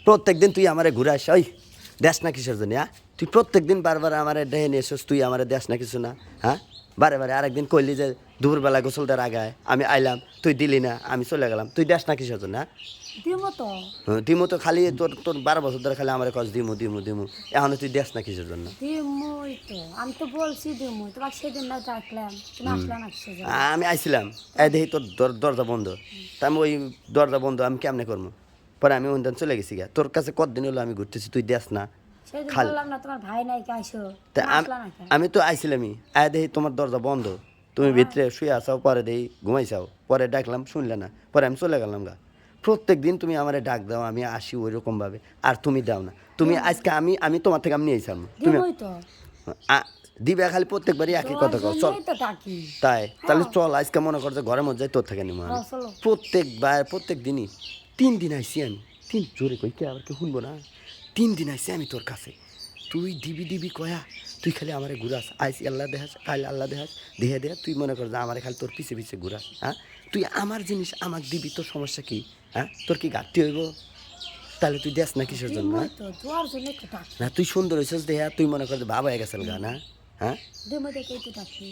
প্রত্যেকদিন তুই আমারে ঘুরাস ওই দেশ না কিসের জন্য হ্যাঁ তুই প্রত্যেকদিন বারবার আমারে ডেহে নিয়ে এসছিস তুই আমারে দেশ না কিছু না হ্যাঁ বারে বারে আরেকদিন কইলি যে দুপুরবেলা গোসল দেওয়ার আগায় আমি আইলাম তুই দিলি না আমি চলে গেলাম তুই দেশ না কিসের জন্য হ্যাঁ দিমু তো খালি তোর তোর 12 বছর ধরে খালি আমার কাছে দিমু দিমু দিমু এখন তুই দেশ না কিসের জন্য আমি তো বলছি দিমু তোমার সেদিন না ডাকলাম তুমি আসলা না কিসের জন্য? আমি আইছিলাম এই দেখি তোর দরজা বন্ধ তা আমি ওই দরজা বন্ধ আমি কেমনে করবো পরে আমি ওখান চলে গেছি গা তোর কাছে কতদিন হলো আমি ঘুরতেছি তুই দেশ না সেদিন খালি বললাম না তোমার ভাই নাই কে আইসো তা তুমি আসলা না কেন? আমি তো আইছিলামই আয় দেখি তোমার দরজা বন্ধ তুমি ভিতরে শুয়ে আসাও পরে দেখি ঘুমাইছাও পরে ডাকলাম শুনলে না পরে আমি চলে গেলাম গা প্রত্যেক দিন তুমি আমারে ডাক দাও আমি আসি ওই রকম ভাবে আর তুমি দাও না তুমি আজকে আমি আমি তোমার থেকে আমি নিয়ে আইসাম তুমি দিমুই তো দিবে খালি প্রত্যেকবারই একই কথা কও চল জন্যই তো ডাকি তাই তাহলে চল আজকে মনে কর যে ঘরের মধ্যে তোর থেকে নিবো আমি চলো প্রত্যেকবার প্রত্যেক দিনই 3 দিন আইসি আমি জোরে কই কে আবার কে শুনবো না 3 দিন আইসি আমি তোর কাছে তুই দিবি দিবি কয়া তুই খালি আমারে ঘুরাস আইসি আল্লাহ দেখাস কাল আল্লাহ দেখাস দেহে দেয়া তুই মনে কর যে আমারে খালি তোর পিছে পিছে ঘুরাস হ্যাঁ তুই আমার জিনিস আমাকে দিবি তোর সমস্যা কি হ্যাঁ তোর কি ঘাটতি হইব তাহলে তুই দেশ না কিসের জন্য দিমুই তো তোমার জন্য একটু ডাকি না তুই সুন্দর হয়েছিস দেহা তুই মনে কর যে বাবা হয়ে গেছিল গা না হ্যাঁ দিমুই দেখে একটু ডাকি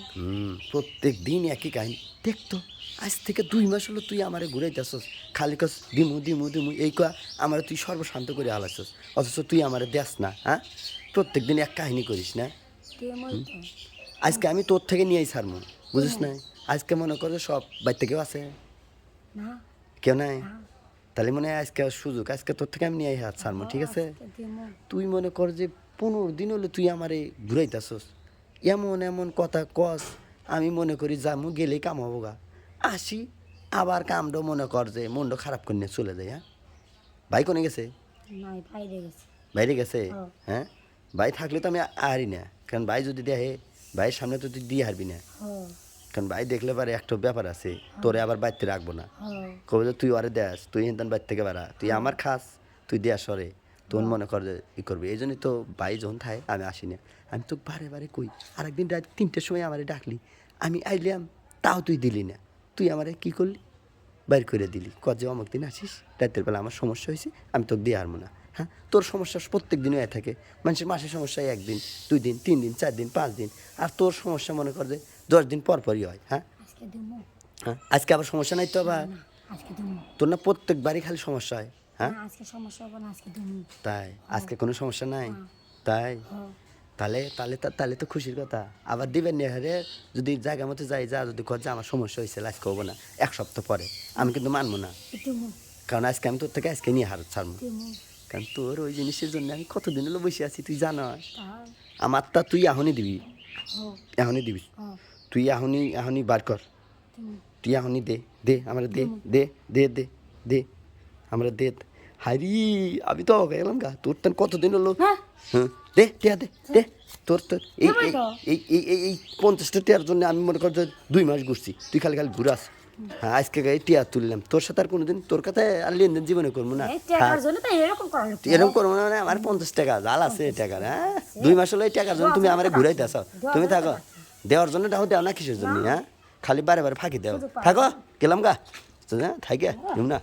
প্রত্যেক দিন একই কাহিনী দেখতো আজ থেকে 2 মাস হলো তুই আমারে ঘুরাইতেছস খালি কস দিমু দিমু দিমু এই কয়া আমার তুই সর্বশান্ত করে হালাচ্ছস অথচ তুই আমারে দেস না হ্যাঁ প্রত্যেক দিন এক কাহিনী করিস না দিমুই তো আজকে আমি তোর থেকে নিয়েই ছাড়মু বুঝিস না আজকে মনে কর যে সব বাড়িতে কেউ আছে না কেউ নাই তাহলে মনে হয় আজকে সুযোগ আজকে তোর থেকে আমি নিয়ে হাত ছাড়মু ঠিক আছে দিমু তুই মনে কর যে 15 দিন হলো তুই আমারে ঘুরাইতেছস এমন এমন কথা কস আমি মনে করি যামু গেলেই কাম হবো গা আসি আবার কামটা মনে কর যে মনটা খারাপ করে নিয়ে চলে যায় হ্যাঁ ভাই কোনে গেছে নাই বাইরে গেছে বাইরে গেছে হ্যাঁ। হ্যাঁ ভাই থাকলে তো আমি হারি না কারণ ভাই যদি দেখে ভাইয়ের সামনে তো তুই দিয়ে হারবি না হ্যাঁ কারণ ভাই দেখলে পারে একটা ব্যাপার আছে তোরে আবার বাড়িতে রাখবো না হ্যাঁ কবে যে তুই ওরে দেস তুই হেনতেন বাড়ি থেকে বেড়া তুই আমার খাস তুই দেয়া সরে তোর মনে কর যে ই করবি এই জন্যই তো ভাই যখন থাকে আমি আসি না আমি তো বারে বারে কই আরেকদিন রাত 3টের সময় আমারে ডাকলি আমি আইলাম তাও তুই দিলি না তুই আমারে কি করলি বাইর করে দিলি কত যে অমুক দিন আসিস রাতের বেলা আমার সমস্যা হয়েছে আমি তোকে দিয়ে হারবো না হ্যাঁ তোর সমস্যা প্রত্যেক দিনই হয়ে থাকে মানুষের মাসের সমস্যা 1 দিন 2 দিন 3 দিন 4 দিন 5 দিন আর তোর সমস্যা মনে কর যে 10 দিন পর পরই হয় হ্যাঁ আজকে দিমু হ্যাঁ আজকে আবার সমস্যা নাই তো আবার না আজকে দিমু তোর না প্রত্যেকবারই খালি সমস্যা হয় হ্যাঁ না আজকে সমস্যা হবে না আজকে দিমু তাই আজকে কোনো সমস্যা নাই তাই হ্যাঁ তাহলে তাহলে তাহলে তো খুশির কথা আবার দিবেন নি হারে যদি জায়গা মতো যাই যা যদি কর যে আমার সমস্যা হয়েছে আজকে হবো না 1 সপ্তাহ পরে আমি কিন্তু মানবো না দিমু কারণ আজকে আমি তোর থেকে আজকে নিয়ে হার ছাড়বো দিমু কারণ তোর ওই জিনিসের জন্য আমি কতদিন হলো বসে আছি তুই জানাস তাই আমার তা তুই এখনই দিবি হ্যাঁ এখনই দিবি হ্যাঁ তুই এখনই বার কর দিমু তুই এখনই দে দে আমরা দে দে দে দে দে আমরা দে হারি আমি তো গেলাম গা তোর তো কতদিন হলো হ্যাঁ হ্যাঁ দে টিয়া দে দে তোর তোর এই দেবই তো। এই এই এই এই 50টা টিয়ার জন্য আমি মনে কর যে 2 মাস ঘুরছি তুই খালি খালি ঘুরাস হ্যাঁ আজকে গায়ে টিয়া তুললাম তোর সাথে আর কোনোদিন তোর কাছে আর লেনদেন জীবনে করবো না এই টাকার জন্য তো এরকম করা তুই এরকম করবো না মানে আমার 50 টাকা জাল আছে টাকার হ্যাঁ 2 মাস হলো এই টাকার জন্য তুমি আমার ঘুরাইতেছ তুমি থাকো দেওয়ার জন্য দেও না কিসের জন্য হ্যাঁ খালি বারে বারে ফাঁকি দেও থাকো গেলাম গা হ্যাঁ থাকে না